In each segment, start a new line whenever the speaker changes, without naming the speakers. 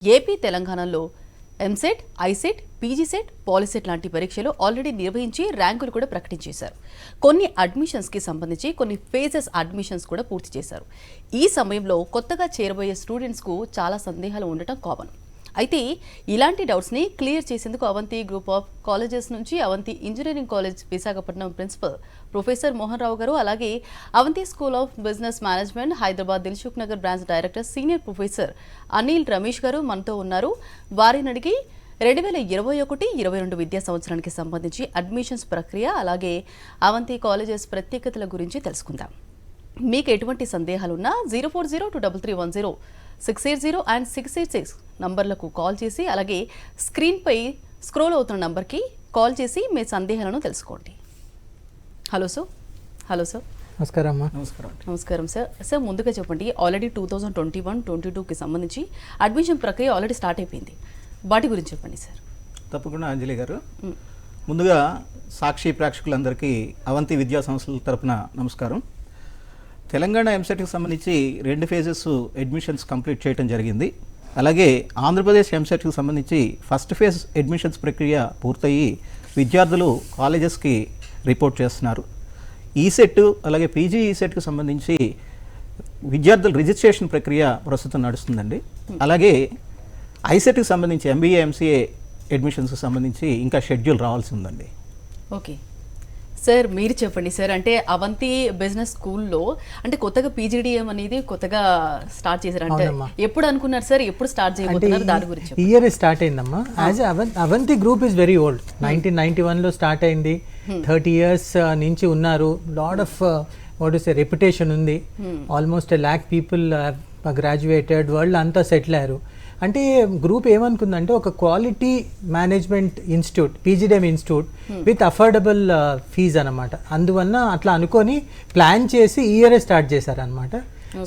AP తెలంగాణలో EAMCET, ICET, PGCET, POLYCET లాంటి పరీక్షలు ఆల్రెడీ నిర్వహించి ర్యాంకులు కూడా ప్రకటించేశారు. కొన్ని అడ్మిషన్స్కి సంబంధించి కొన్ని ఫేజెస్ అడ్మిషన్స్ కూడా పూర్తి చేశారు. ఈ సమయంలో కొత్తగా చేరబోయే స్టూడెంట్స్కు చాలా సందేహాలు ఉండటం కామన్. అయితే ఇలాంటి డౌట్స్ని క్లియర్ చేసేందుకు అవంతి గ్రూప్ ఆఫ్ కాలేజెస్ నుంచి Avanti engineering college Visakhapatnam principal professor Mohan Rao garu, అలాగే Avanti school of business management Hyderabad Dilsukh Nagar branch director senior professor Anil Ramesh garu మనతో ఉన్నారు. వారిని అడిగి 2021-22 విద్యా సంవత్సరానికి సంబంధించి అడ్మిషన్స్ ప్రక్రియ, అలాగే అవంతి కాలేజెస్ ప్రత్యేకతల గురించి తెలుసుకుందాం. మీకు ఎటువంటి సందేహాలున్నా 04023310 అండ్ 686 నంబర్లకు కాల్ చేసి, అలాగే స్క్రీన్పై స్క్రోల్ అవుతున్న నంబర్కి కాల్ చేసి మీ సందేహాలను తెలుసుకోండి. Hello sir.
నమస్కారం అమ్మా.
నమస్కారం సార్. ముందుగా చెప్పండి, ఆల్రెడీ 2021-22కి సంబంధించి అడ్మిషన్ ప్రక్రియ ఆల్రెడీ స్టార్ట్ అయిపోయింది. వాటి గురించి చెప్పండి సార్.
తప్పకుండా అంజలి గారు. ముందుగా సాక్షి ప్రేక్షకులందరికీ అవంతి విద్యా సంస్థల తరపున నమస్కారం. తెలంగాణ ఎంసెట్కి సంబంధించి 2 ఫేజెస్ అడ్మిషన్స్ కంప్లీట్ చేయడం జరిగింది. అలాగే ఆంధ్రప్రదేశ్ ఎంసెట్కి సంబంధించి ఫస్ట్ ఫేజ్ అడ్మిషన్స్ ప్రక్రియ పూర్తయి విద్యార్థులు కాలేజెస్కి రిపోర్ట్ చేస్తున్నారు. ఈసెట్ అలాగే పీజీ ఈసెట్కి సంబంధించి విద్యార్థుల రిజిస్ట్రేషన్ ప్రక్రియ ప్రస్తుతం నడుస్తుందండి. అలాగే ఐసెట్కి సంబంధించి ఎంబీఏ ఎంసీఏ అడ్మిషన్స్కి సంబంధించి ఇంకా షెడ్యూల్ రావాల్సి ఉందండి.
ఓకే సార్, మీరు చెప్పండి సార్. అంటే అవంతి బిజినెస్ స్కూల్లో అంటే కొత్తగా పీజీడీఎం అనేది కొత్తగా స్టార్ట్ చేశారు. అంటే ఎప్పుడు అనుకున్నారు సార్, ఎప్పుడు స్టార్ట్ చేయబోతున్నారు, దాని గురించి?
ఈ ఇయర్ స్టార్ట్ అయిందమ్మా. As Avanti group is very old. 1991లో స్టార్ట్ అయింది. 30 years నుంచి ఉన్నారు. Lot of what is reputation ఉంది. Almost 1 lakh people graduated, world అంతా సెటిల్ అయ్యారు. అంటే గ్రూప్ ఏమనుకుందంటే ఒక quality management institute, PGDM institute with affordable fees అనమాట. అందువల్ల అట్లా అనుకొని ప్లాన్ చేసి ఈ ఇయరే స్టార్ట్ చేశారనమాట.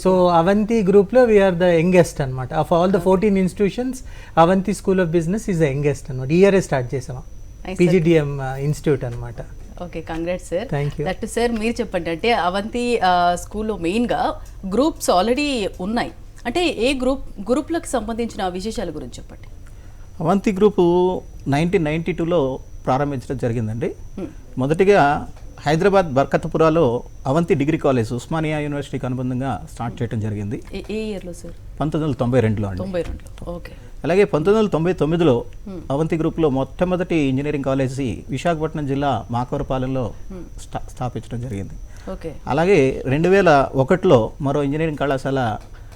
సో అవంతి గ్రూప్లో we are youngest youngest. Of all the 14 institutions Avanti school of business is the youngest అనమాట. ఈ ఇయరే స్టార్ట్ చేసాము పీజీడీఎం ఇన్స్టిట్యూట్ అనమాట.
Okay, congrats sir.
Thank you.
That sir మీరు చెప్పండి, అంటే అవంతి స్కూల్లో మెయిన్గా గ్రూప్స్ ఆల్రెడీ ఉన్నాయి. అంటే ఏ గ్రూప్లకు సంబంధించిన విశేషాల గురించి చెప్పండి.
అవంతి గ్రూపు 1992లో ప్రారంభించడం జరిగిందండి. మొదటిగా హైదరాబాద్ బర్కత్పురాలో అవంతి డిగ్రీ కాలేజ్ ఉస్మానియా యూనివర్సిటీకి అనుబంధంగా స్టార్ట్ చేయడం జరిగింది.
ఏ ఇయర్లో సార్?
1992లో అండి.
92లో. ఓకే.
అలాగే 1999లో అవంతి గ్రూప్లో మొట్టమొదటి ఇంజనీరింగ్ కాలేజీ విశాఖపట్నం జిల్లా మాకవరపాలెంలో స్థాపించడం జరిగింది.
ఓకే.
అలాగే 2001లో మరో ఇంజనీరింగ్ కళాశాల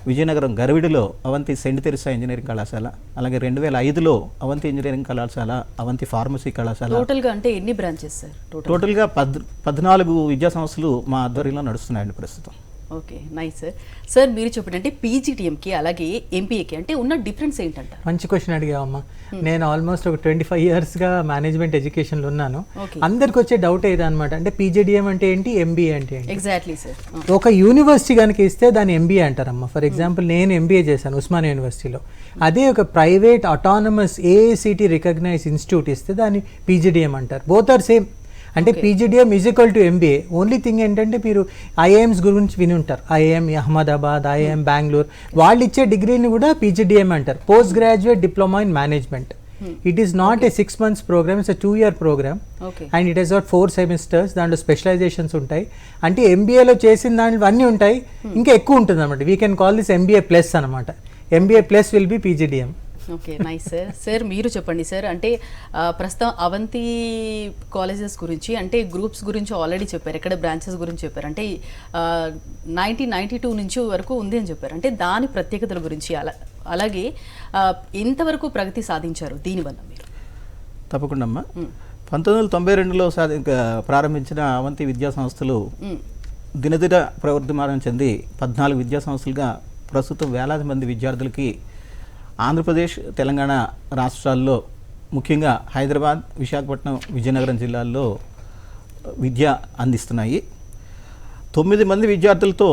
విజయనగరం గర్విడిలో అవంతి సెయింట్ తెరిసా ఇంజనీరింగ్ కళాశాల, అలాగే 2005లో అవంతి ఇంజనీరింగ్ కళాశాల, అవంతి ఫార్మసీ కళాశాల.
టోటల్గా అంటే ఎన్ని బ్రాంచెస్ సార్?
టోటల్గా 14 విద్యా సంస్థలు మా ఆధ్వర్యంలో నడుస్తున్నాయండి ప్రస్తుతం.
Okay, nice sir. సార్ మీరు చెప్పండి, అంటే పీజీటీఎంకి అలాగే ఎంపీఏకి అంటే ఉన్న డిఫరెన్స్ ఏంటంట?
మంచి క్వశ్చన్ అడిగావమ్మా. నేను ఆల్మోస్ట్ ఒక 25 yearsగా మేనేజ్మెంట్ ఎడ్యుకేషన్లో ఉన్నాను. అందరికి వచ్చే డౌట్ ఏదన్నమాట, అంటే పీజీడీఎం అంటే ఏంటి, ఎంబీఏ అంటే ఏంటి?
Exactly sir.
ఒక యూనివర్సిటీ కనుక ఇస్తే దాన్ని ఎంబీఏ అంటారమ్మా. ఫర్ ఎగ్జాంపుల్ నేను ఎంబీఏ చేశాను ఉస్మానియా యూనివర్సిటీలో. అదే ఒక private autonomous AICTE recognised institute ఇస్తే దాన్ని పీజీడీఎం అంటారు. Both are same. అంటే PGDM is equal to MBA. Only thing ఏంటంటే మీరు ఐఐఎమ్స్ గురించి విని ఉంటారు. ఐఐఎం అహ్మదాబాద్, ఐఐఎం బెంగళూరు, వాళ్ళు ఇచ్చే డిగ్రీని కూడా పీజీడీఎం అంటారు. Post graduate diploma in management. It is not a 6 months program, it's 2 year program and it is not 4 semesters. దాంట్లో స్పెషలైజేషన్స్ ఉంటాయి. అంటే ఎంబీఏలో చేసిన దాంట్లో అన్నీ ఉంటాయి, ఇంకా ఎక్కువ ఉంటుంది అనమాట. We can call this MBA plus అనమాట. MBA plus will be PGDM.
Okay, nice sir. Sir మీరు చెప్పండి సార్, అంటే ప్రస్తుతం అవంతి కాలేజెస్ గురించి, అంటే గ్రూప్స్ గురించి ఆల్రెడీ చెప్పారు, ఎక్కడ బ్రాంచెస్ గురించి చెప్పారు. అంటే 1992 నుంచి వరకు ఉంది అని చెప్పారు. అంటే దాని ప్రత్యేకతల గురించి, అలాగే ఎంతవరకు ప్రగతి సాధించారు దీనివల్ల మీరు?
తప్పకుండా అమ్మా. 1992లో ప్రారంభించిన అవంతి విద్యా సంస్థలు దినదిన ప్రవర్ధమానం చెంది 14 విద్యా సంస్థలుగా ప్రస్తుతం వేలాది మంది విద్యార్థులకి ఆంధ్రప్రదేశ్, తెలంగాణ రాష్ట్రాల్లో, ముఖ్యంగా హైదరాబాద్, విశాఖపట్నం, విజయనగరం జిల్లాల్లో విద్య అందిస్తున్నాయి. 9 మంది విద్యార్థులతో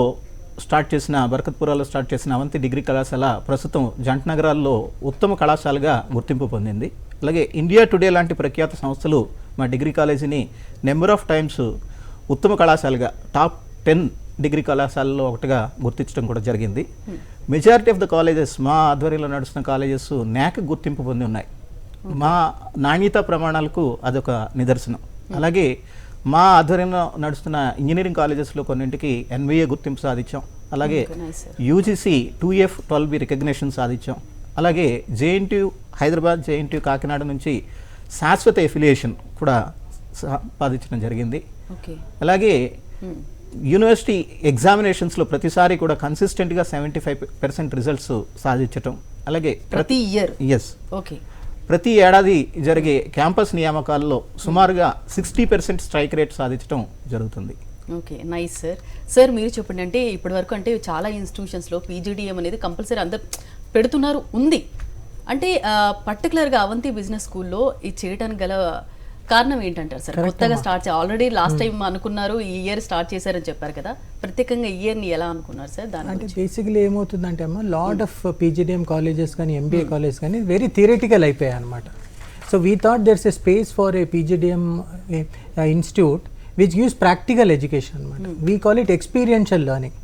బర్కత్పురాలో స్టార్ట్ చేసిన అవంతి డిగ్రీ కళాశాల ప్రస్తుతం జంట నగరాల్లో ఉత్తమ కళాశాలగా గుర్తింపు పొందింది. అలాగే ఇండియా టుడే లాంటి ప్రఖ్యాత సంస్థలు మా డిగ్రీ కాలేజీని నెంబర్ ఆఫ్ టైమ్స్ ఉత్తమ కళాశాలగా టాప్ 10 డిగ్రీ కళాశాలలో ఒకటిగా గుర్తించడం కూడా జరిగింది. మెజారిటీ ఆఫ్ ద కాలేజెస్ మా ఆధ్వర్యంలో నడుస్తున్న కాలేజెస్ న్యాక్ గుర్తింపు పొంది ఉన్నాయి. మా నాణ్యతా ప్రమాణాలకు అదొక నిదర్శనం. అలాగే మా ఆధ్వర్యంలో నడుస్తున్న ఇంజనీరింగ్ కాలేజెస్లో కొన్నింటికి ఎన్విఏ గుర్తింపు సాధించాం. అలాగే
nice, sir.
UGC 2F 12B recognition సాధించాం. అలాగే జేఎన్టీయు హైదరాబాద్, జేఎన్టీయు కాకినాడ నుంచి శాశ్వత ఎఫిలియేషన్ కూడా సంపాదించడం జరిగింది.
ఓకే.
అలాగే యూనివర్సిటీ ఎగ్జామినేషన్స్లో ప్రతిసారి కూడా కన్సిస్టెంట్గా 75% రిజల్ట్స్ సాధించటం. అలాగే
ప్రతి ఇయర్.
Yes,
okay.
ప్రతి ఏడాది జరిగే క్యాంపస్ నియామకాల్లో సుమారుగా 60% స్ట్రైక్ రేట్ సాధించడం జరుగుతుంది.
Okay, nice sir. సార్ మీరు చెప్పండి, అంటే ఇప్పటివరకు అంటే చాలా ఇన్స్టిట్యూషన్స్లో పీజీడిఎం అనేది కంపల్సరీ అందరు పెడుతున్నారు ఉంది, అంటే పర్టికులర్గా అవంతి బిజినెస్ స్కూల్లో ఇది చేయడానికి గల కారణం ఏంటంటారు సార్? కొత్తగా స్టార్ట్ ఆల్రెడీ లాస్ట్ టైం అనుకున్నారు, ఈ ఇయర్ స్టార్ట్ చేశారని చెప్పారు కదా, ప్రత్యేకంగా ఈ ఇయర్ని ఎలా అనుకున్నారు సార్? దాని
అంటే బేసిక్లీ ఏమవుతుందంటే అమ్మ, లాట్ ఆఫ్ పీజీడిఎం కాలేజెస్ కానీ ఎంబీఏ కాలేజ్ కానీ వెరీ థియరిటికల్ అయిపోయాయి అనమాట. So we thought there's a space for a PGDM institute which gives practical education అనమాట. We call it experiential learning.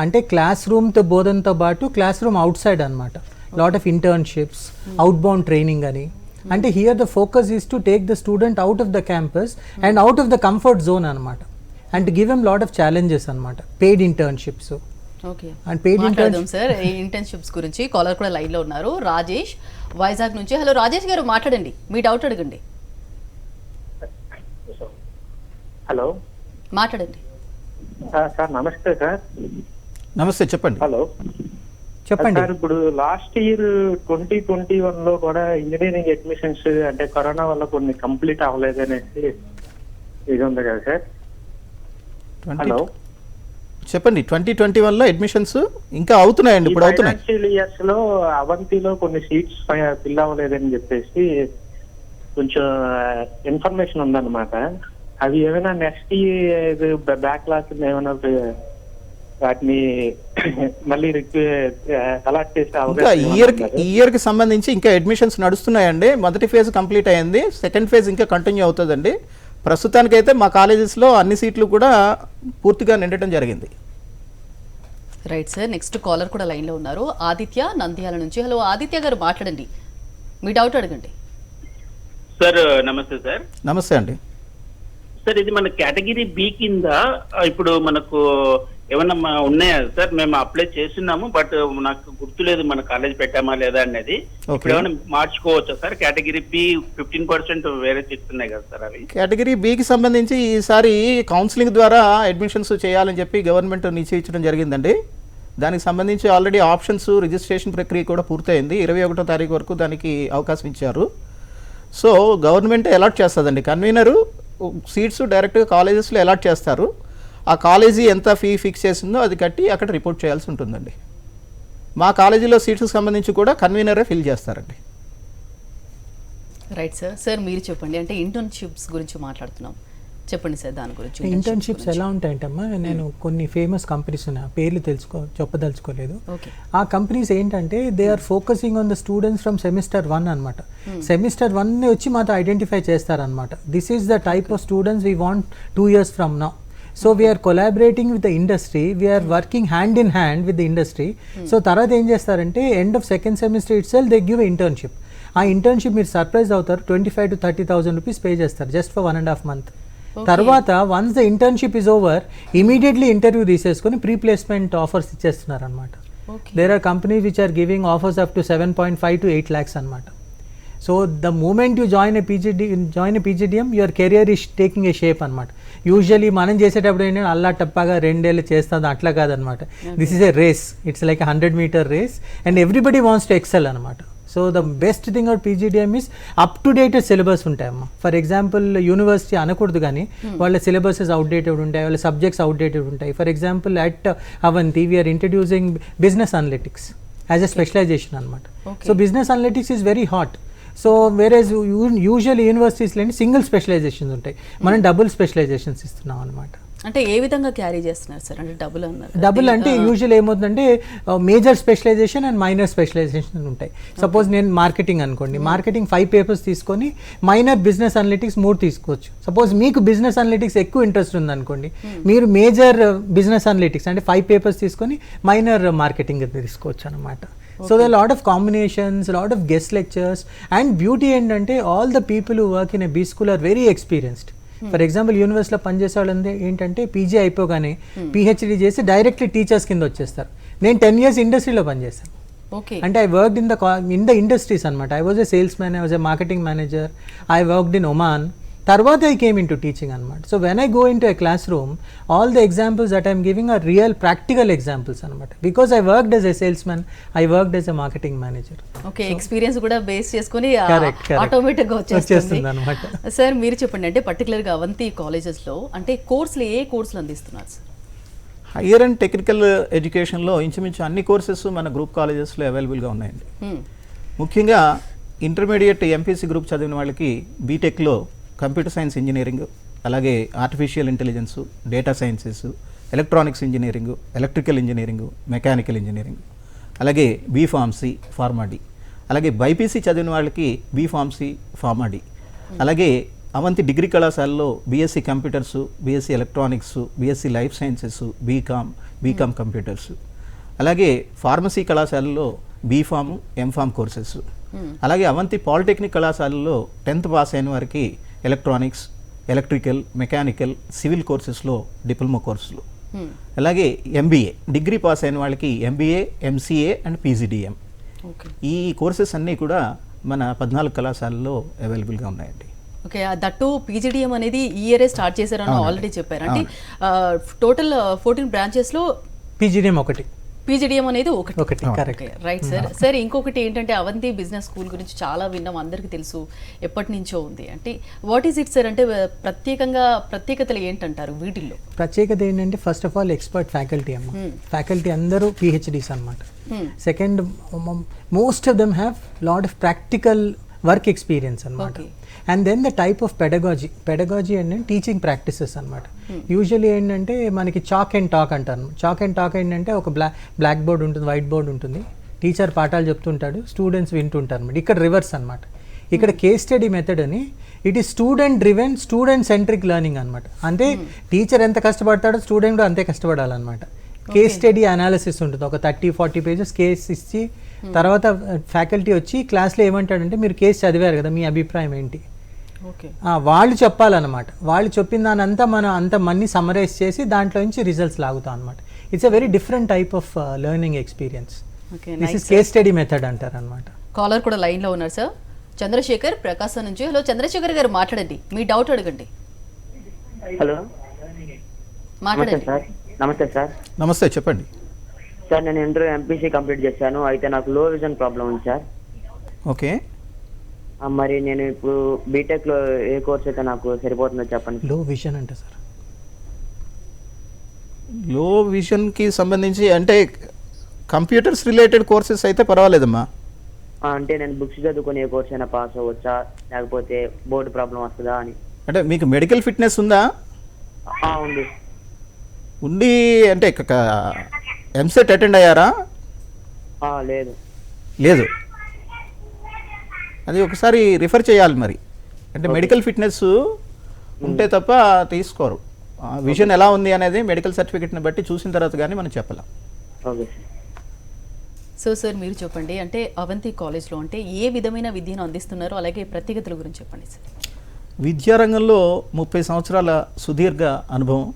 అంటే క్లాస్ రూమ్తో బోధనతో పాటు క్లాస్ రూమ్ అవుట్ సైడ్ అనమాట. Lot of internships, outbound training అని. అంటే here the focus is to take the student out of the campus and out of the comfort zone అనమాట, and give em lot of challenges అనమాట. Paid internships
okay,
and paid
మాట్లాడదాం sir ఈ internships గురించి. Caller కూడా లైన్లో ఉన్నారు, రాజేష్ వైజాగ్ నుంచి. Hello Rajesh గారు, మాట్లాడండి, మీ డౌట్ అడగండి.
హలో,
మాట్లాడండి
సార్. నమస్తే సార్.
నమస్తే, చెప్పండి.
హలో
చెప్పండి.
సార్, ఇప్పుడు లాస్ట్ ఇయర్ 2021 లో కూడా ఇంజనీరింగ్ అడ్మిషన్స్ అంటే కరోనా వల్ల కొన్ని కంప్లీట్ అవ్వలేదు అనేసి ఇది ఉంది కదా సార్. హలో,
చెప్పండి. 2021లో అడ్మిషన్స్ ఇంకా అవుతున్నాయండి, ఇప్పుడు అవుతున్నాయి.
ఫైనాన్షియల్ ఇయర్స్ లో అవంతిలో కొన్ని సీట్స్ ఫిల్ అవ్వలేదని చెప్పేసి కొంచెం ఇన్ఫర్మేషన్ ఉందన్నమాట. అవి ఏమైనా నెక్స్ట్ బ్యాక్ లాస్ ఏమైనా వాటిని మళ్ళీ అలాట్ చేసే
ఇంకా ఇయర్ కి సంబంధించి ఇంకా అడ్మిషన్స్ నడుస్తున్నాయండి. మొదటి ఫేజ్ కంప్లీట్ అయ్యింది, సెకండ్ ఫేజ్ ఇంకా కంటిన్యూ అవుతుందండి. ప్రస్తుతానికైతే మా కాలేజెస్లో అన్ని సీట్లు కూడా పూర్తిగా నిండటం జరిగింది.
Right sir. నెక్స్ట్ కాలర్ కూడా లైన్లో ఉన్నారు, ఆదిత్య నంద్యాల నుంచి. హలో ఆదిత్య గారు, మాట్లాడండి, మీ డౌట్ అడగండి.
సార్ నమస్తే సార్.
నమస్తే అండి.
సార్, ఇది మన కేటగిరీ బి కింద ఇప్పుడు మనకు ఏమన్నా ఉన్నాయా సార్? మేము అప్లై చేస్తున్నాము, బట్ నాకు గుర్తులేదు మన కాలేజ్ పెట్టామా లేదా అనేది. ఇప్పుడు ఏమైనా మార్చుకోవచ్చా సార్? కేటగిరీ బి 15% వేరే చెప్తున్నాయి కదా సార్ అవి.
కేటగిరీ బికి సంబంధించి ఈసారి కౌన్సిలింగ్ ద్వారా అడ్మిషన్స్ చేయాలని చెప్పి గవర్నమెంట్ నిశ్చయించడం జరిగిందండి. దానికి సంబంధించి ఆల్రెడీ ఆప్షన్స్ రిజిస్ట్రేషన్ ప్రక్రియ కూడా పూర్తయింది. 21వ తారీఖు వరకు దానికి అవకాశం ఇచ్చారు. సో గవర్నమెంట్ అలాట్ చేస్తుందండి. కన్వీనరు సీట్స్ డైరెక్ట్గా కాలేజెస్లో అలాట్ చేస్తారు. ఆ కాలేజీ ఎంత ఫీ ఫిక్స్ చేసిందో అది కట్టి అక్కడ రిపోర్ట్ చేయాల్సి ఉంటుందండి. మా కాలేజీలో సీట్స్కి సంబంధించి కూడా కన్వీనరే ఫిల్ చేస్తారండి.
Right sir. సార్ మీరు చెప్పండి, అంటే ఇంటర్న్షిప్స్ గురించి మాట్లాడుతున్నాం, చెప్పండి సార్ దాని గురించి.
ఇంటర్న్షిప్స్ ఎలా ఉంటాయంటమ్మా, నేను కొన్ని ఫేమస్ కంపెనీస్ ఉన్నాయి, పేర్లు చెప్పదలుచుకోలేదు. ఆ కంపెనీస్ ఏంటంటే they are focusing on the students from semester 1 అనమాట. సెమిస్టర్ 1 వచ్చి మాతో ఐడెంటిఫై చేస్తారనమాట. This is the type of students we want 2 years from now. So we are collaborating with the industry, we are working hand in hand with the industry. So తర్వాత ఏం చేస్తారంటే end of second semester itself they give internship. ఆ internship మీరు surprise అవుతారు, 25,000 to 30,000 rupees pay చేస్తారు just for 1.5 months. తర్వాత once the internship is over, immediately interview తీసేసుకొని pre placement offers ఇచ్చేస్తున్నారు అనమాట. There are companies which are giving offers up to 7.5 to 8 lakhs అనమాట. So the moment you join a PGDM your career is taking a shape అనమాట. Usually మనం చేసేటప్పుడు ఏంటంటే అల్లా టప్పాగా 2 ఏళ్ళు చేస్తుంది, అట్లా కాదనమాట. This is a race, it's like 100-meter race and everybody wants to excel అనమాట. So the best thing about PGDM is up to dated syllabus ఉంటాయమ్మా. ఫర్ ఎగ్జాంపుల్ యూనివర్సిటీ అనకూడదు కానీ వాళ్ళ సిలబసెస్ అవుట్డేటెడ్ ఉంటాయి, వాళ్ళ సబ్జెక్ట్స్ అవుట్డేటెడ్ ఉంటాయి. For example at Avanti we're introducing business analytics as a specialisation అనమాట. So business analytics is very hot. So whereas usual యూనివర్సిటీస్లో single specialisations ఉంటాయి, మనం డబుల్ స్పెషలైజేషన్స్ ఇస్తున్నాం అనమాట.
అంటే ఏ విధంగా క్యారీ చేస్తున్నారు సార్? అంటే డబుల్ అన్నారు కదా.
డబుల్ అంటే యూజువల్ ఏమవుతుందంటే major specialization and minor specialization ఉంటాయి. సపోజ్ నేను మార్కెటింగ్ అనుకోండి, మార్కెటింగ్ 5 పేపర్స్ తీసుకొని మైనర్ బిజినెస్ అనలిటిక్స్ 3 తీసుకోవచ్చు. సపోజ్ మీకు బిజినెస్ అనలిటిక్స్ ఎక్కువ ఇంట్రెస్ట్ ఉందనుకోండి, మీరు మేజర్ బిజినెస్ అనలిటిక్స్ అంటే 5 పేపర్స్ తీసుకొని మైనర్ మార్కెటింగ్ తీసుకోవచ్చు అనమాట. So the lot of combinations, lot of guest lectures, and beauty ఏంటంటే all the people who work in a B school are very experienced. For example యూనివర్సిటీలో పనిచేసే వాళ్ళు ఏంటంటే PG అయిపోగానే పిహెచ్డీ చేసి డైరెక్ట్లీ టీచర్స్ కింద వచ్చేస్తారు. నేను 10 years ఇండస్ట్రీలో పనిచేశాను.
ఓకే.
అంటే I worked in the industries అనమాట. I was a salesman, I was a marketing manager, I worked in Oman. తర్వాత I came in to teaching అనమాట. So when I go in to a class room, all the examples that I'm giving are real practical examples అనమాట. Because I worked as a salesman, I worked as a marketing manager.
Okay, experience కూడా base చేసుకుని
Correct.
Automatic గా
వచ్చేస్తుంది అనమాట.
Sir మీరు చెప్పండి, అంటే particular గా అవంతి కాలేజెస్ లో అంటే కోర్సులు ఏ కోర్సులు అందిస్తున్నారు సార్?
హయ్యర్ అండ్ టెక్నికల్ ఎడ్యుకేషన్లో ఇంచుమించు అన్ని కోర్సెస్ మన గ్రూప్ కాలేజెస్లో అవైలబుల్గా ఉన్నాయండి. ముఖ్యంగా ఇంటర్మీడియట్ ఎంపీసీ గ్రూప్ చదివిన వాళ్ళకి బీటెక్లో కంప్యూటర్ సైన్స్ ఇంజనీరింగ్, అలాగే artificial intelligence, data sciences, electronics engineering, electrical engineering, mechanical engineering, అలాగే బీఫార్మసీ, ఫార్మాడీ, అలాగే బైపీసీ చదివిన వాళ్ళకి బీఫార్మసీ, ఫార్మాడీ, అలాగే అవంతి డిగ్రీ కళాశాలలో BSc computers, BSc electronics, BSc life sciences, BCom computers, అలాగే ఫార్మసీ కళాశాలలో బీఫామ్, ఎంఫామ్ కోర్సెస్, అలాగే అవంతి పాలిటెక్నిక్ కళాశాలలో 10th పాస్ అయిన వారికి ఎలక్ట్రానిక్స్, ఎలక్ట్రికల్, మెకానికల్, సివిల్ కోర్సెస్లో డిప్లొమా కోర్సులు, అలాగే ఎంబీఏ డిగ్రీ పాస్ అయిన వాళ్ళకి ఎంబీఏ, ఎంసీఏ అండ్ పీజీడీఎం. ఈ కోర్సెస్ అన్నీ కూడా మన 14 కళాశాలలో అవైలబుల్గా ఉన్నాయండి.
ఓకే, దట్టు పీజీడీఎం అనేది ఈ ఇయరే స్టార్ట్ చేశారని ఆల్రెడీ చెప్పారు. అంటే టోటల్ 14 బ్రాంచెస్ లో
పీజీడీఎం ఒకటి,
పీజీడీఎం అనేది ఒకటి.
కరెక్ట్.
Right sir. సార్ ఇంకొకటి ఏంటంటే అవంతి బిజినెస్ స్కూల్ గురించి చాలా విన్నాం, అందరికీ తెలుసు, ఎప్పటి నుంచో ఉంది. అంటే వాట్ ఈస్ ఇట్ సార్? అంటే ప్రత్యేకతలు ఏంటంటారు వీటిల్లో?
ప్రత్యేకత ఏంటంటే first of all expert faculty అమ్మ. ఫ్యాకల్టీ అందరూ పిహెచ్డీస్ అనమాట. Second, most of them have lot of practical work experience అనమాట. And then the type of pedagogy అంటే టీచింగ్ ప్రాక్టీసెస్ అనమాట. యూజువల్లీ ఏంటంటే మనకి చాక్ అండ్ టాక్ అంటారు. చాక్ అండ్ టాక్ ఏంటంటే ఒక బ్లాక్ బోర్డ్ ఉంటుంది, వైట్ బోర్డ్ ఉంటుంది, టీచర్ పాఠాలు చెప్తుంటాడు, స్టూడెంట్స్ వింటుంటారు అనమాట. ఇక్కడ రివర్స్ అనమాట. ఇక్కడ కేస్ స్టడీ మెథడ్ అని, it is student driven, student centric learning అనమాట. అంటే టీచర్ ఎంత కష్టపడతాడో స్టూడెంట్ అంతే కష్టపడాలన్నమాట. కేస్ స్టడీ అనాలిసిస్ ఉంటుంది, ఒక 30-40 pages కేస్ ఇచ్చి తర్వాత ఫ్యాకల్టీ వచ్చి క్లాస్లో ఏమంటాడంటే మీరు కేసు చదివారు కదా, మీ అభిప్రాయం ఏంటి, వాళ్ళు చెప్పాలన్నమాట. వాళ్ళు చెప్పిన దాని అంతా మనం అంత మనీ సమరైజ్ చేసి దాంట్లో నుంచి రిజల్ట్స్ లాగుతాం అనమాట. It's a very different type of learning experience. This is case study method అంటారు అనమాట.
కాలర్ కూడా లైన్ లో ఉన్నారు సార్, చంద్రశేఖర్ ప్రకాశం నుంచి. హలో చంద్రశేఖర్ గారు, మాట్లాడండి, మీ డౌట్ అడగండి.
హలో,
మాట్లాడండి.
నమస్తే సార్.
నమస్తే, చెప్పండి
సార్. నేను ఇంటర్ ఎంపీసీ కంప్లీట్ చేశాను, అయితే నాకు లో విజన్ ప్రాబ్లం ఉంది సార్.
ఓకే.
మరి నేను ఇప్పుడు బీటెక్ లో ఏ కోర్స్ అయితే నాకు సరిపోతుందో చెప్పండి.
లో విజన్ అంటే సార్,
లో విజన్కి సంబంధించి అంటే కంప్యూటర్స్ రిలేటెడ్ కోర్సెస్ అయితే పర్వాలేదమ్మా.
అంటే నేను బుక్స్ చదువుకొని ఏ కోర్స్ అయినా పాస్ అవ్వచ్చా, లేకపోతే బోర్డు ప్రాబ్లం వస్తుందా అని.
అంటే మీకు మెడికల్ ఫిట్నెస్ ఉందా?
ఉంది.
ఉండి అంటే ఎంసెట్ అటెండ్ అయ్యారా?
లేదు.
లేదు, అది ఒకసారి రిఫర్ చేయాలి మరి. అంటే మెడికల్ ఫిట్నెస్ ఉంటే తప్ప తీసుకోరు. విజన్ ఎలా ఉంది అనేది మెడికల్ సర్టిఫికేట్ని బట్టి చూసిన తర్వాత కానీ మనం చెప్పలేం.
ఓకే
సో సార్ మీరు చెప్పండి, అంటే అవంతి కాలేజ్లో అంటే ఏ విధమైన విద్యను అందిస్తున్నారో, అలాగే ప్రత్యేకతల గురించి చెప్పండి సార్.
విద్యారంగంలో 30 సంవత్సరాల సుదీర్ఘ అనుభవం,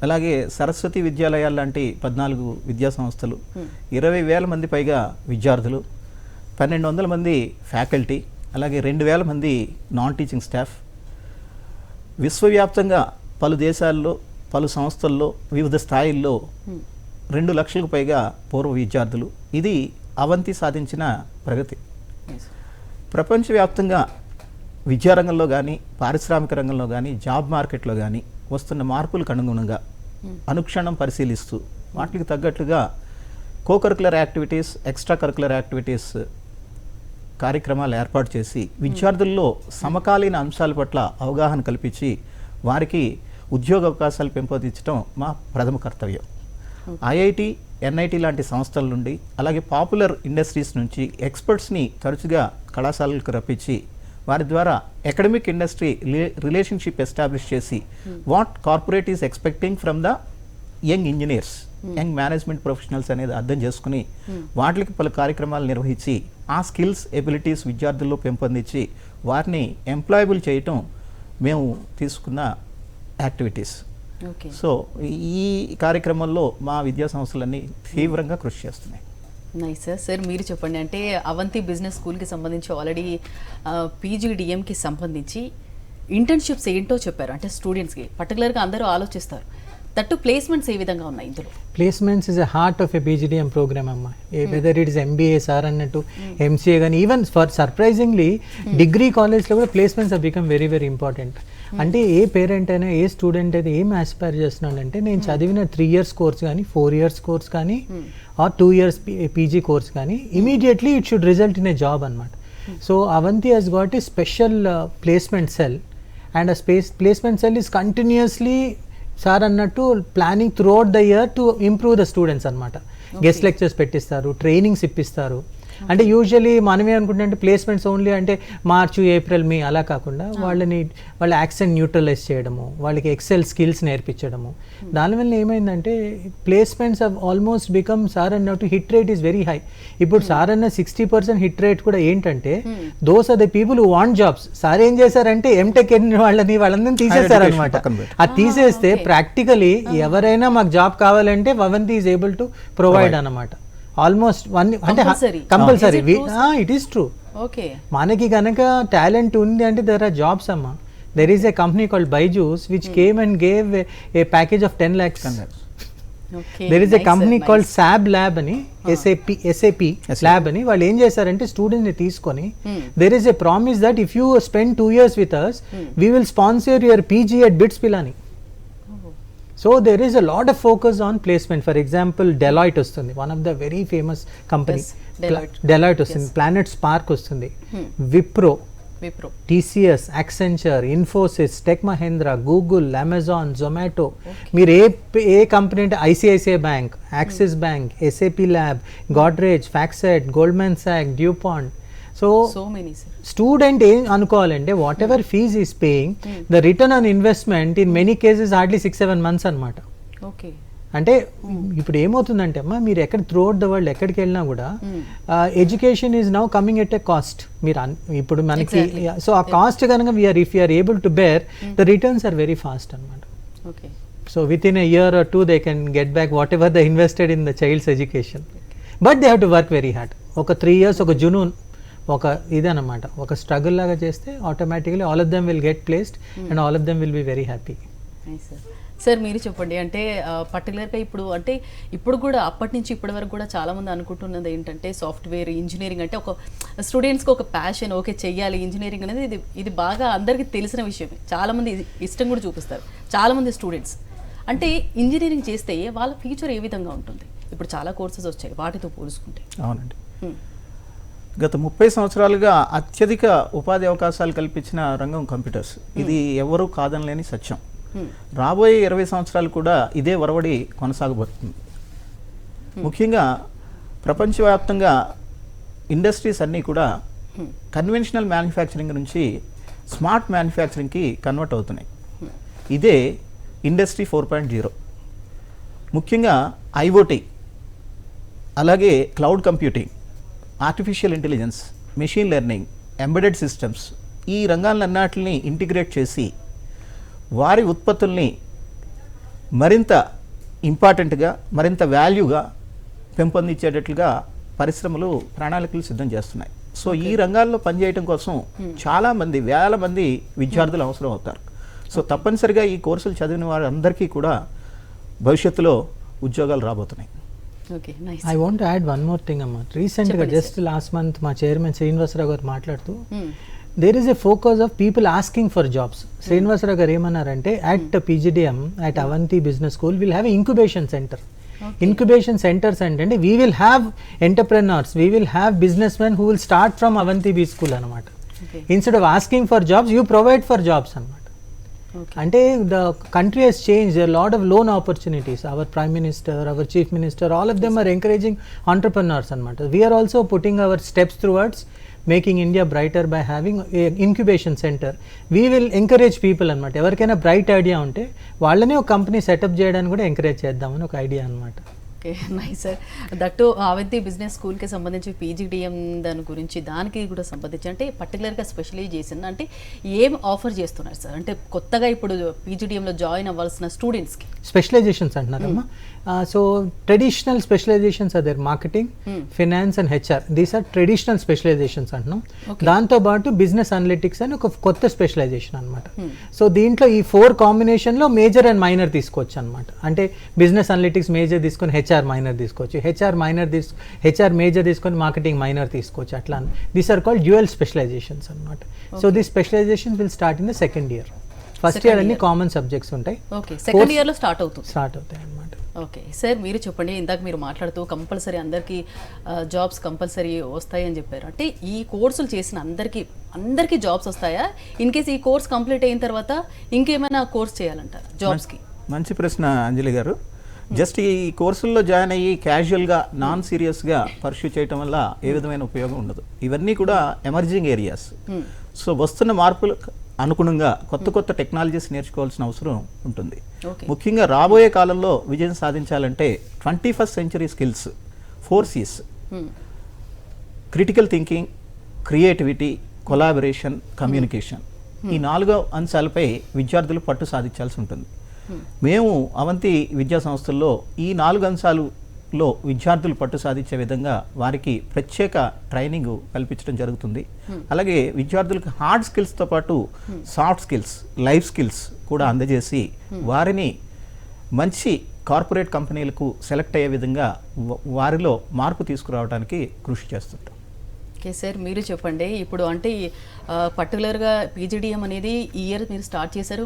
అలాగే సరస్వతి విద్యాలయాలు లాంటి 14 విద్యా సంస్థలు, 20,000 మంది పైగా విద్యార్థులు, 1,200 మంది ఫ్యాకల్టీ, అలాగే 2,000 మంది నాన్ టీచింగ్ స్టాఫ్, విశ్వవ్యాప్తంగా పలు దేశాల్లో, పలు సంస్థల్లో, వివిధ స్థాయిల్లో 2 లక్షలకు పైగా పూర్వ విద్యార్థులు. ఇది అవంతి సాధించిన ప్రగతి. ప్రపంచవ్యాప్తంగా విద్యారంగంలో కానీ, పారిశ్రామిక రంగంలో కానీ, జాబ్ మార్కెట్లో కానీ వస్తున్న మార్పులకు అనుగుణంగా అనుక్షణం పరిశీలిస్తూ వాటికి తగ్గట్లుగా cocurricular activities, extracurricular activities కార్యక్రమాలు ఏర్పాటు చేసి విద్యార్థుల్లో సమకాలీన అంశాల పట్ల అవగాహన కల్పించి వారికి ఉద్యోగ అవకాశాలు పెంపొందించడం మా ప్రథమ కర్తవ్యం. ఐఐటి, ఎన్ఐటి లాంటి సంస్థల నుండి అలాగే పాపులర్ ఇండస్ట్రీస్ నుంచి ఎక్స్పర్ట్స్ని తరచుగా కళాశాలలకు రప్పించి వారి ద్వారా అకాడమిక్ ఇండస్ట్రీ రిలేషన్షిప్ ఎస్టాబ్లిష్ చేసి what corporate is expecting from the young engineers, young management professionals అనేది అర్థం చేసుకుని వాటికి పలు కార్యక్రమాలు నిర్వహించి ఆ స్కిల్స్, ఎబిలిటీస్ విద్యార్థుల్లో పెంపొందించి వారిని ఎంప్లాయబుల్ చేయటం మేము తీసుకున్న యాక్టివిటీస్.
ఓకే.
సో ఈ కార్యక్రమంలో మా విద్యా సంస్థలన్నీ తీవ్రంగా కృషి చేస్తున్నాయి.
Nice sir. సార్ మీరు చెప్పండి, అంటే అవంతి బిజినెస్ స్కూల్కి సంబంధించి ఆల్రెడీ పీజీడిఎంకి సంబంధించి ఇంటర్న్షిప్స్ ఏంటో చెప్పారు. అంటే స్టూడెంట్స్కి పర్టికులర్గా అందరూ ఆలోచిస్తారు, దట్టు ప్లేస్మెంట్స్ ఏ విధంగా ఉన్నాయి ఇందులో?
Placements is a heart of a PGDM programme అమ్మా. Whether it is MBA sir అన్నట్టు, ఎంసీఏ కానీ, ఈవెన్ ఫర్ సర్ప్రైజింగ్లీ డిగ్రీ కాలేజ్లో కూడా placements have become very very important. అంటే ఏ పేరెంట్ అయినా, ఏ స్టూడెంట్ అయితే ఏం ఆస్పైర్ చేస్తున్నాడంటే, నేను చదివిన 3 years కోర్స్ కానీ, 4 years కోర్స్ కానీ, ఆర్ 2 years పీజీ కోర్స్ కానీ, immediately it should result in a job అనమాట. So Avanti has got a special placement cell, and ఆ placement cell is continuously sir అన్నట్టు planning throughout the year to improve the students అనమాట. Guest lectures పెట్టిస్తారు, trainings ఇప్పిస్తారు. అంటే usually మనమే అనుకుంటే placements only అంటే మార్చ్, ఏప్రిల్, మే అలా కాకుండా వాళ్ళ యాక్సెంట్ న్యూట్రలైజ్ చేయడము, వాళ్ళకి ఎక్సెల్ స్కిల్స్ నేర్పించడము. దానివల్ల ఏమైందంటే placements have almost become sir అన్నట్టు hit rate is very high. ఇప్పుడు సార్ అన్న 60% హిట్ రేట్ కూడా ఏంటంటే those are the people who want jobs. Sir ఏం చేశారంటే ఎంటెక్ వాళ్ళందరినీ తీసేశారనమాట. అది తీసేస్తే ప్రాక్టికలీ ఎవరైనా మాకు జాబ్ కావాలంటే Avanti is able to provide అన్నమాట. ఆల్మోస్ట్ అంటే compulsory. It is true.
Okay.
మనకి కనుక టాలెంట్ ఉంది అంటే దెర్ ఆర్ జాబ్స్ అమ్మా. There is a company called Byju's which came and gave a package of 10 lakhs. There is a company called SAP lab అని, SAP lab అని. వాళ్ళు ఏం చేశారంటే స్టూడెంట్స్ ని తీసుకొని there is a promise that if you spend 2 years with us, we will sponsor your PG at BITS Pilani. So there is a lot of focus on placement. For example, Deloitte వస్తుంది, one of the very famous company.
Yes,
Deloitte వస్తుంది, Planet Spark వస్తుంది, Wipro, TCS, Accenture, Infosys, Tech Mahindra, Google, Amazon, Zomato. మీరు ఏ company అంటే ICICI Bank, Axis Bank, SAP Lab, Godrej, FactSet, Goldman Sachs, DuPont. So
many, sir.
Student ఏం అనుకోవాలంటే whatever fees is paying, the return on investment in many cases hardly 6-7 months అనమాట.
Okay.
అంటే ఇప్పుడు ఏమవుతుందంటే అమ్మా, మీరు ఎక్కడ త్రూ అవుట్ ద వరల్డ్ ఎక్కడికి వెళ్ళినా కూడా education is now coming at a cost. మీరు ఇప్పుడు మనకి సో ఆ కాస్ట్ కనుక if you're able to bear, the returns are very fast అనమాట.
Okay.
So within a year or 2 they can get back whatever the invested in the child's education. But they have to work very hard. ఒక 3 years ఒక జునూన్, ఒక ఇదన్నమాట, ఒక struggle లాగా చేస్తే automatically all of them will get placed and all of them will be very happy.
Sir మీరు చెప్పండి, అంటే పర్టికులర్గా ఇప్పుడు కూడా అప్పటి నుంచి ఇప్పటి వరకు కూడా చాలామంది అనుకుంటున్నది ఏంటంటే సాఫ్ట్వేర్ ఇంజనీరింగ్ అంటే ఒక స్టూడెంట్స్కి ఒక ప్యాషన్, ఓకే చెయ్యాలి ఇంజనీరింగ్ అనేది, ఇది బాగా అందరికీ తెలిసిన విషయమే. చాలామంది ఇష్టం కూడా చూపిస్తారు చాలామంది స్టూడెంట్స్. అంటే ఇంజనీరింగ్ చేస్తే వాళ్ళ ఫ్యూచర్ ఏ విధంగా ఉంటుంది? ఇప్పుడు చాలా కోర్సెస్ వచ్చాయి వాటితో పోల్చుకుంటే.
అవునండి. గత 30 సంవత్సరాలుగా అత్యధిక ఉపాధి అవకాశాలు కల్పించిన రంగం కంప్యూటర్స్. ఇది ఎవరూ కాదనలేని సత్యం. రాబోయే 20 సంవత్సరాలు కూడా ఇదే ఒరవడి కొనసాగబోతుంది. ముఖ్యంగా ప్రపంచవ్యాప్తంగా ఇండస్ట్రీస్ అన్నీ కూడా కన్వెన్షనల్ మ్యానుఫ్యాక్చరింగ్ నుంచి స్మార్ట్ మ్యానుఫ్యాక్చరింగ్కి కన్వర్ట్ అవుతున్నాయి. ఇదే ఇండస్ట్రీ 4.0. ముఖ్యంగా IoT, అలాగే cloud computing, artificial intelligence, machine learning, embedded systems, ఈ రంగాలన్నిటిని ఇంటిగ్రేట్ చేసి వారి ఉత్పత్తుల్ని మరింత ఇంపార్టెంట్గా, మరింత వాల్యూగా పెంపొందించేటట్లుగా పరిశ్రమలు ప్రణాళికలు సిద్ధం చేస్తున్నాయి. సో ఈ రంగాల్లో పనిచేయడం కోసం చాలామంది, వేల మంది విద్యార్థులు అవసరం అవుతారు. సో తప్పనిసరిగా ఈ కోర్సులు చదివిన వారందరికీ కూడా భవిష్యత్తులో ఉద్యోగాలు రాబోతున్నాయి.
I want to add one more thing అమ్మా. రీసెంట్గా జస్ట్ లాస్ట్ మంత్ మా చైర్మన్ శ్రీనివాసరావు గారు మాట్లాడుతూ there is a focus of people asking for jobs. Srinivasarao garu ఏమన్నారంటే at PGDM, at Avanti business school will have incubation centre. Incubation centres అంటే we will have entrepreneurs, we will have businessmen who will start from Avanti B school అనమాట. Instead of asking for jobs, you provide for jobs అనమాట. అంటే the country has change lot of loan opportunities. Our prime minister, our chief minister, all of them are encouraging entrepreneurs అనమాట. We're also putting our steps towards making India brighter by having incubation centre. We will encourage people అనమాట. ఎవరికైనా bright idea ఉంటే వాళ్ళని ఒక company setup చేయడానికి కూడా encourage చేద్దామని ఒక ఐడియా అనమాట.
Okay, nice sir. That Avanti business స్కూల్కి సంబంధించి పీజీడిఎం దాని గురించి దానికి కూడా సంబంధించి అంటే పర్టికులర్గా స్పెషలైజేషన్ అంటే ఏం ఆఫర్ చేస్తున్నారు సార్? అంటే కొత్తగా ఇప్పుడు పీజీడిఎంలో జాయిన్ అవ్వాల్సిన స్టూడెంట్స్కి
స్పెషలైజేషన్స్ అంటున్నారమ్మా. సో ట్రెడిషనల్ స్పెషలైజేషన్స్ అదే marketing, finance and HR. These are traditional specializations అంటున్నాం. దాంతోపాటు బిజినెస్ అనలిటిక్స్ అని ఒక కొత్త స్పెషలైజేషన్ అనమాట. సో దీంట్లో ఈ 4 కాంబినేషన్లో మేజర్ అండ్ మైనర్ తీసుకోవచ్చు అనమాట. అంటే బిజినెస్ అనలిటిక్స్ మేజర్ తీసుకొని హెచ్ఆర్ మైనర్ తీసుకోవచ్చు, హెచ్ఆర్ మేజర్ తీసుకొని మార్కెటింగ్ మైనర్ తీసుకోవచ్చు. అట్లా these are called dual specialisations అనమాట. So this specialisation will start in the second year. First year అన్ని కామన్ సబ్జెక్ట్స్ ఉంటాయి,
ఓకే, సెకండ్ ఇయర్లో స్టార్ట్ అవుతాయి
అనమాట.
ఓకే సార్, మీరు చెప్పండి. ఇందాక మీరు మాట్లాడుతూ కంపల్సరీ అందరికీ జాబ్స్ కంపల్సరీ వస్తాయి అని చెప్పారు. అంటే ఈ కోర్సులు చేసిన అందరికీ జాబ్స్ వస్తాయా? ఇన్ కేస్ ఈ కోర్స్ కంప్లీట్ అయిన తర్వాత ఇంకేమైనా కోర్స్ చేయాలంటారా జాబ్స్కి?
మంచి ప్రశ్న అంజలి గారు. జస్ట్ ఈ కోర్సుల్లో జాయిన్ అయ్యి క్యాజువల్గా నాన్ సీరియస్గా పర్స్యూ చేయటం వల్ల ఏ విధమైన ఉపయోగం ఉండదు. ఇవన్నీ కూడా ఎమర్జింగ్ ఏరియాస్. సో వస్తున్న మార్పులు అనుగుణంగా కొత్త టెక్నాలజీస్ నేర్చుకోవాల్సిన అవసరం ఉంటుంది. ముఖ్యంగా రాబోయే కాలంలో విజయం సాధించాలంటే 21st century skills 4 C's: critical thinking, creativity, collaboration, communication. ఈ 4 అంశాలపై విద్యార్థులు పట్టు సాధించాల్సి ఉంటుంది. మేము అవంతి విద్యా సంస్థల్లో ఈ 4 అంశాలలో విద్యార్థులు పట్టు సాధించే విధంగా వారికి ప్రత్యేక ట్రైనింగ్ కల్పించడం జరుగుతుంది. అలాగే విద్యార్థులకు హార్డ్ స్కిల్స్తో పాటు సాఫ్ట్ స్కిల్స్, లైఫ్ స్కిల్స్ కూడా అందజేసి వారిని మంచి కార్పొరేట్ కంపెనీలకు సెలెక్ట్ అయ్యే విధంగా వారిలో మార్పు తీసుకురావడానికి కృషి చేస్తుంటాం.
ఓకే సార్, మీరు చెప్పండి. ఇప్పుడు అంటే పర్టికులర్గా పీజీడిఎం అనేది ఈ ఇయర్ మీరు స్టార్ట్ చేశారు.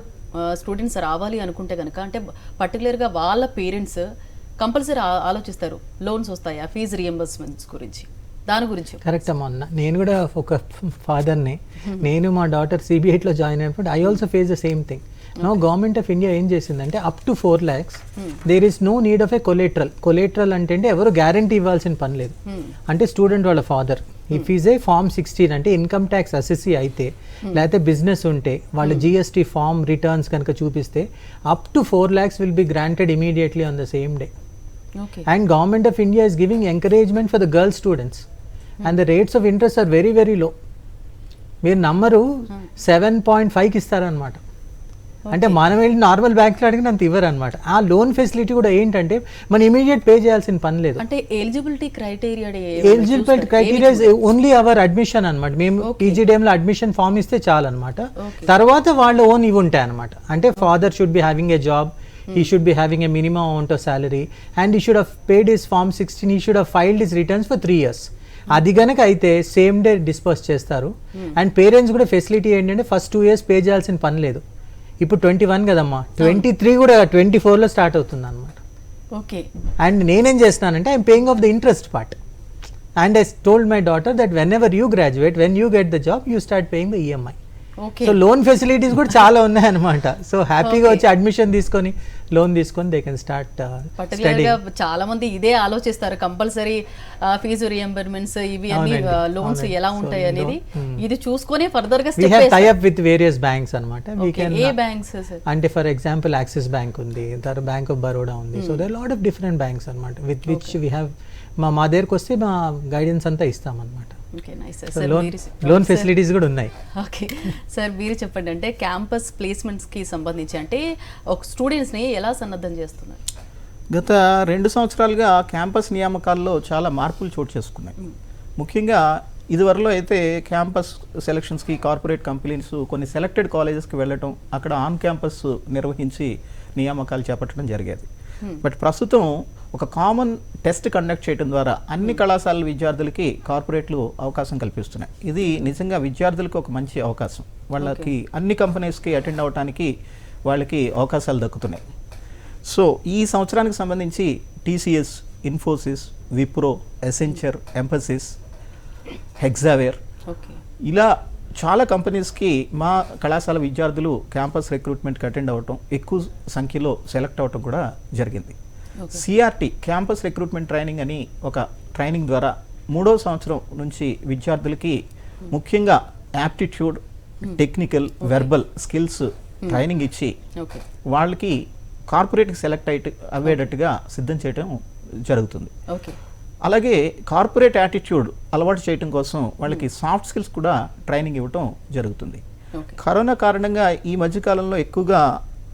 స్టూడెంట్స్ రావాలి అనుకుంటే కనుక అంటే పర్టికులర్గా వాళ్ళ పేరెంట్స్ కంపల్సరీ ఆలోచిస్తారు లోన్స్ వస్తాయా, ఫీజు రియంబర్స్మెంట్స్ గురించి, దాని గురించి.
కరెక్ట్ అమ్మా. నేను కూడా ఒక ఫాదర్ని. నేను మా డాటర్ CB8లో జాయిన్ అయినప్పుడు I also face the same thing. No government of India ఏం చేసిందంటే up to 4 lakhs there is no need of a collateral అంటే ఎవరు గ్యారంటీ ఇవ్వాల్సిన పని లేదు. అంటే స్టూడెంట్ వాళ్ళ father if is a form 16 అంటే ఇన్కమ్ ట్యాక్స్ అసెసీ అయితే లేకపోతే బిజినెస్ ఉంటే వాళ్ళ GST ఫార్మ్ రిటర్న్స్ కనుక చూపిస్తే up to 4 lakhs will be granted immediately on the same day. And Government of India is giving encouragement for the girl students and the rates of interest are very very low. మీరు నమ్మరు 7.5కి ఇస్తారనమాట. అంటే మనం వెళ్ళి normal బ్యాంక్లో అడిగిన అంత ఇవ్వరు అనమాట. ఆ లోన్ ఫెసిలిటీ కూడా ఏంటంటే మనం ఇమీడియట్ పే చేయాల్సిన పని లేదు.
అంటే eligibility criteria
is only our admission అనమాట. మేము పీజీడిఎంలో అడ్మిషన్ ఫామ్ ఇస్తే చాలు అనమాట. తర్వాత వాళ్ళ ఓన్ ఇవి ఉంటాయి అనమాట. అంటే father should be having a job, he should be having a minimum amount of salary and he should have paid his form 16, he should have filed his returns for 3 years. అది గనక అయితే same day disperse చేస్తారు. And parents కూడా facility ఏంటంటే first 2 years pay చేయాల్సిన పని లేదు. ఇప్పుడు 21 కదమ్మా, 23 కూడా 24లో స్టార్ట్ అవుతుంది అనమాట.
ఓకే.
అండ్ నేనేం చేస్తున్నానంటే I'm paying off the interest part. And I told my daughter that when ever you graduate, when you get the job you start paying the EMI. So loan facilities కూడా చాలా ఉన్నాయి అనమాట. So హ్యాపీగా వచ్చి admission తీసుకొని loan తీసుకొని they can start
పర్టికులర్గా చాలా మంది ఇదే ఆలోచిస్తారు, కంపల్సరీ ఫీజు రియంబర్మెంట్స్ ఇవి అన్ని లోన్స్ ఎలా ఉంటాయి అనేది ఇది చూసుకొని ఫర్దర్ గా
we have tie up with various banks అన్నమాట. we can
ఏ బ్యాంక్స్ సార్
అంటే ఫర్ ఎగ్జాంపుల్ యాక్సిస్ బ్యాంక్ ఉంది, తర్వాత బ్యాంక్ ఆఫ్ బరోడా ఉంది. So there lot of different banks అన్నమాట విత్ విచ్ we have మా దగ్గరకు వస్తే మా గైడెన్స్ అంతా ఇస్తాం అన్నమాట.
Okay, nice sir.
Loan facilities కూడా ఉన్నాయి.
ఓకే సార్, మీరు చెప్పండి. అంటే క్యాంపస్ ప్లేస్మెంట్స్కి సంబంధించి అంటే ఒక స్టూడెంట్స్ని ఎలా సన్నద్ధం చేస్తున్నారు?
గత 2 సంవత్సరాలుగా క్యాంపస్ నియామకాల్లో చాలా మార్పులు చోటు చేసుకున్నాయి. ముఖ్యంగా ఇదివరలో అయితే క్యాంపస్ సెలక్షన్స్కి కార్పొరేట్ కంపెనీస్ కొన్ని సెలెక్టెడ్ కాలేజెస్కి వెళ్ళటం, అక్కడ ఆన్ క్యాంపస్ నిర్వహించి నియామకాలు చేపట్టడం జరిగేది. బట్ ప్రస్తుతం ఒక కామన్ టెస్ట్ కండక్ట్ చేయడం ద్వారా అన్ని కళాశాలల విద్యార్థులకి కార్పొరేట్లు అవకాశం కల్పిస్తున్నాయి. ఇది నిజంగా విద్యార్థులకు ఒక మంచి అవకాశం. వాళ్ళకి అన్ని కంపెనీస్కి అటెండ్ అవ్వడానికి వాళ్ళకి అవకాశాలు దక్కుతున్నాయి. సో ఈ సంవత్సరానికి సంబంధించి TCS, ఇన్ఫోసిస్, విప్రో, ఎసెంచర్, ఎంఫసిస్, హెగ్జావేర్ ఇలా చాలా కంపెనీస్కి మా కళాశాల విద్యార్థులు క్యాంపస్ రిక్రూట్మెంట్కి అటెండ్ అవ్వటం, ఎక్కువ సంఖ్యలో సెలెక్ట్ అవ్వటం కూడా జరిగింది. సిఆర్టీ క్యాంపస్ రిక్రూట్మెంట్ ట్రైనింగ్ అని ఒక ట్రైనింగ్ ద్వారా 3వ సంవత్సరం నుంచి విద్యార్థులకి ముఖ్యంగా aptitude, technical, verbal skills training ఇచ్చి
ఓకే
వాళ్ళకి కార్పొరేట్కి సెలెక్ట్ అయ్యేటట్టుగా సిద్ధం చేయడం జరుగుతుంది.
ఓకే
అలాగే కార్పొరేట్ యాటిట్యూడ్ అలవాటు చేయడం కోసం వాళ్ళకి సాఫ్ట్ స్కిల్స్ కూడా ట్రైనింగ్ ఇవ్వటం జరుగుతుంది.
ఓకే
కరోనా కారణంగా ఈ మధ్యకాలంలో ఎక్కువగా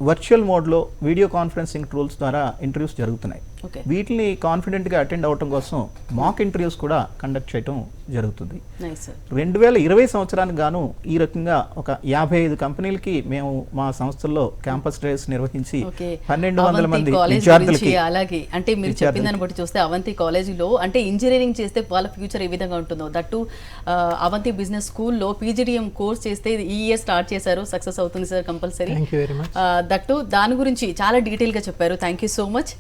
వర్చువల్ మోడ్లో వీడియో కాన్ఫరెన్సింగ్ టూల్స్ ద్వారా ఇంటర్వ్యూస్ జరుగుతున్నాయి.
ఓకే
వీటిని కాన్ఫిడెంట్గా అటెండ్ అవ్వటం కోసం మాక్ ఇంటర్వ్యూస్ కూడా కండక్ట్ చేయడం జరుగుతుంది.
Nice sir.
2020 సంవత్సరానికి గాను ఈ రకంగా ఒక 55 కంపెనీలకి మేము మా సంస్థల్లో క్యాంపస్ డేస్ నిర్వహించి
ఓకే
1200 మంది
అవంతి కాలేజ్
విద్యార్థులకి
గురించి అలాగే అంటే మీరు చెప్పిన దాన్ని బట్టి చూస్తే అవంతి కాలేజీలో అంటే ఇంజనీరింగ్ చేస్తే వాళ్ళ ఫ్యూచర్ ఏ విధంగా ఉంటుందో దట్టు అవంతి బిజినెస్ స్కూల్లో పీజీడీఎం కోర్స్ చేస్తే ఈ ఇయర్ స్టార్ట్ చేశారు, సక్సెస్ అవుతుంది sir compulsory.
Thank you very much.
That దాని గురించి చాలా డీటెయిల్గా చెప్పారు. Thank you so much.